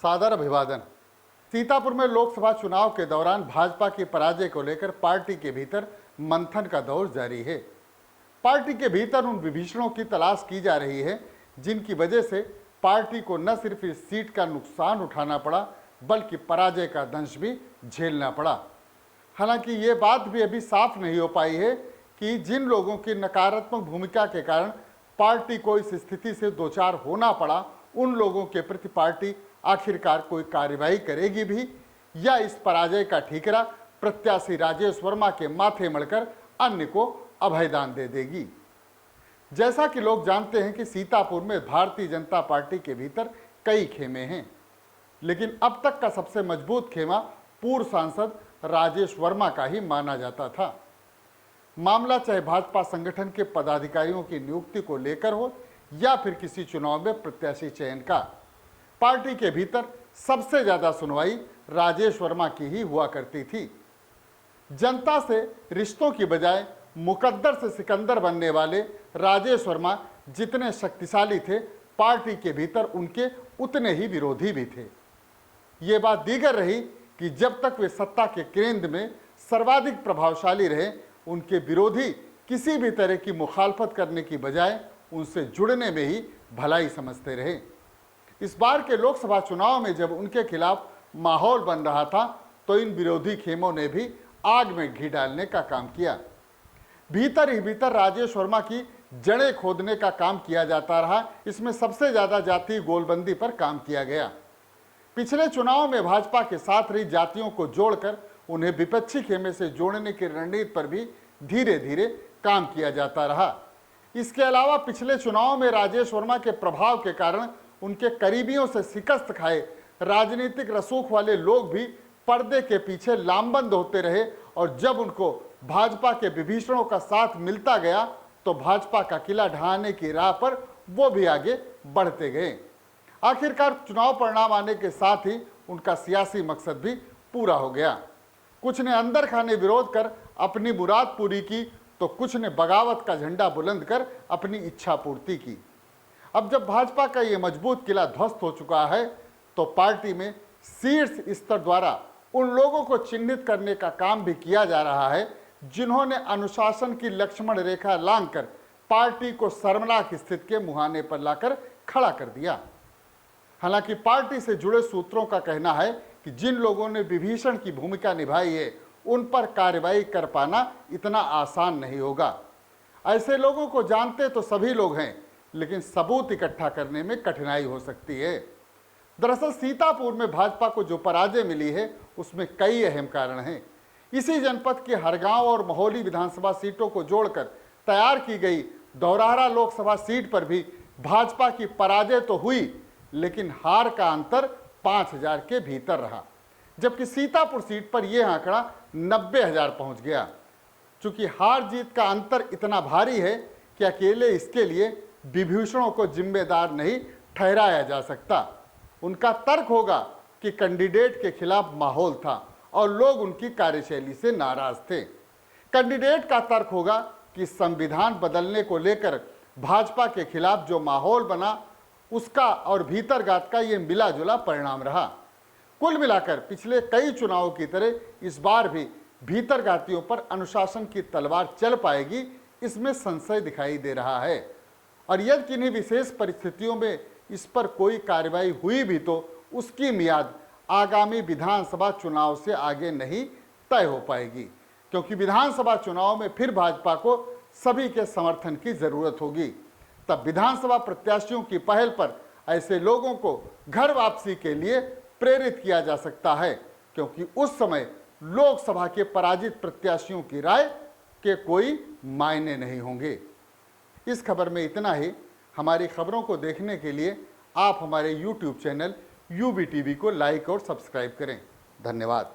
सादर अभिवादन। सीतापुर में लोकसभा चुनाव के दौरान भाजपा की पराजय को लेकर पार्टी के भीतर मंथन का दौर जारी है। पार्टी के भीतर उन विभीषणों की तलाश की जा रही है जिनकी वजह से पार्टी को न सिर्फ इस सीट का नुकसान उठाना पड़ा बल्कि पराजय का दंश भी झेलना पड़ा। हालांकि ये बात भी अभी साफ नहीं हो पाई है कि जिन लोगों की नकारात्मक भूमिका के कारण पार्टी को इस स्थिति से दो चार होना पड़ा, उन लोगों के प्रति पार्टी आखिरकार कोई कार्रवाई करेगी भी या इस पराजय का ठीकरा प्रत्याशी राजेश वर्मा के माथे मढ़कर अन्य को अभयदान दे देगी। जैसा कि लोग जानते हैं कि सीतापुर में भारतीय जनता पार्टी के भीतर कई खेमे हैं, लेकिन अब तक का सबसे मजबूत खेमा पूर्व सांसद राजेश वर्मा का ही माना जाता था। मामला चाहे भाजपा संगठन के पदाधिकारियों की नियुक्ति को लेकर हो या फिर किसी चुनाव में प्रत्याशी चयन का, पार्टी के भीतर सबसे ज्यादा सुनवाई राजेश वर्मा की ही हुआ करती थी। जनता से रिश्तों की बजाय मुकद्दर से सिकंदर बनने वाले राजेश वर्मा जितने शक्तिशाली थे, पार्टी के भीतर उनके उतने ही विरोधी भी थे। ये बात दीगर रही कि जब तक वे सत्ता के केंद्र में सर्वाधिक प्रभावशाली रहे, उनके विरोधी किसी भी तरह की मुखालफत करने की बजाय उनसे जुड़ने में ही भलाई समझते रहे। इस बार के लोकसभा चुनाव में जब उनके खिलाफ माहौल बन रहा था तो इन विरोधी खेमों ने भी आग में घी डालने का काम किया। भीतर ही भीतर राजेश वर्मा की जड़ें खोदने का काम किया जाता रहा। इसमें सबसे ज्यादा जातीय गोलबंदी पर काम किया गया। पिछले चुनाव में भाजपा के साथ रही जातियों को जोड़कर उन्हें विपक्षी खेमे से जोड़ने की रणनीति पर भी धीरे धीरे काम किया जाता रहा। इसके अलावा पिछले चुनाव में राजेश वर्मा के प्रभाव के कारण उनके करीबियों से शिकस्त खाए राजनीतिक रसूख वाले लोग भी पर्दे के पीछे लामबंद होते रहे और जब उनको भाजपा के विभीषणों का साथ मिलता गया तो भाजपा का किला ढहाने की राह पर वो भी आगे बढ़ते गए। आखिरकार चुनाव परिणाम आने के साथ ही उनका सियासी मकसद भी पूरा हो गया। कुछ ने अंदर खाने विरोध कर अपनी मुराद पूरी की तो कुछ ने बगावत का झंडा बुलंद कर अपनी इच्छा पूर्ति की। अब जब भाजपा का ये मजबूत किला ध्वस्त हो चुका है तो पार्टी में शीर्ष स्तर द्वारा उन लोगों को चिन्हित करने का काम भी किया जा रहा है जिन्होंने अनुशासन की लक्ष्मण रेखा लांघकर पार्टी को शर्मनाक स्थिति के मुहाने पर लाकर खड़ा कर दिया। हालांकि पार्टी से जुड़े सूत्रों का कहना है कि जिन लोगों ने विभीषण की भूमिका निभाई है उन पर कार्रवाई कर पाना इतना आसान नहीं होगा। ऐसे लोगों को जानते तो सभी लोग हैं, लेकिन सबूत इकट्ठा करने में कठिनाई हो सकती है। दरअसल सीतापुर में भाजपा को जो पराजय मिली है उसमें कई अहम कारण हैं। इसी जनपद के हरगांव और महोली विधानसभा सीटों को जोड़कर तैयार की गई दौरारा लोकसभा सीट पर भी भाजपा की पराजय तो हुई, लेकिन हार का अंतर 5000 के भीतर रहा, जबकि सीतापुर सीट पर यह आंकड़ा 90,000 पहुंच गया। चूंकि हार जीत का अंतर इतना भारी है कि अकेले इसके लिए विभीषणों को जिम्मेदार नहीं ठहराया जा सकता। उनका तर्क होगा कि कैंडिडेट के खिलाफ माहौल था और लोग उनकी कार्यशैली से नाराज थे। कैंडिडेट का तर्क होगा कि संविधान बदलने को लेकर भाजपा के खिलाफ जो माहौल बना उसका और भीतरगात का ये मिला जुला परिणाम रहा। कुल मिलाकर पिछले कई चुनावों की तरह इस बार भी भीतरगातियों पर अनुशासन की तलवार चल पाएगी, इसमें संशय दिखाई दे रहा है। और यदि किन्हीं विशेष परिस्थितियों में इस पर कोई कार्रवाई हुई भी तो उसकी मियाद आगामी विधानसभा चुनाव से आगे नहीं तय हो पाएगी, क्योंकि विधानसभा चुनाव में फिर भाजपा को सभी के समर्थन की जरूरत होगी। तब विधानसभा प्रत्याशियों की पहल पर ऐसे लोगों को घर वापसी के लिए प्रेरित किया जा सकता है, क्योंकि उस समय लोकसभा के पराजित प्रत्याशियों की राय के कोई मायने नहीं होंगे। इस खबर में इतना ही। हमारी खबरों को देखने के लिए आप हमारे YouTube चैनल UBTV को लाइक और सब्सक्राइब करें। धन्यवाद।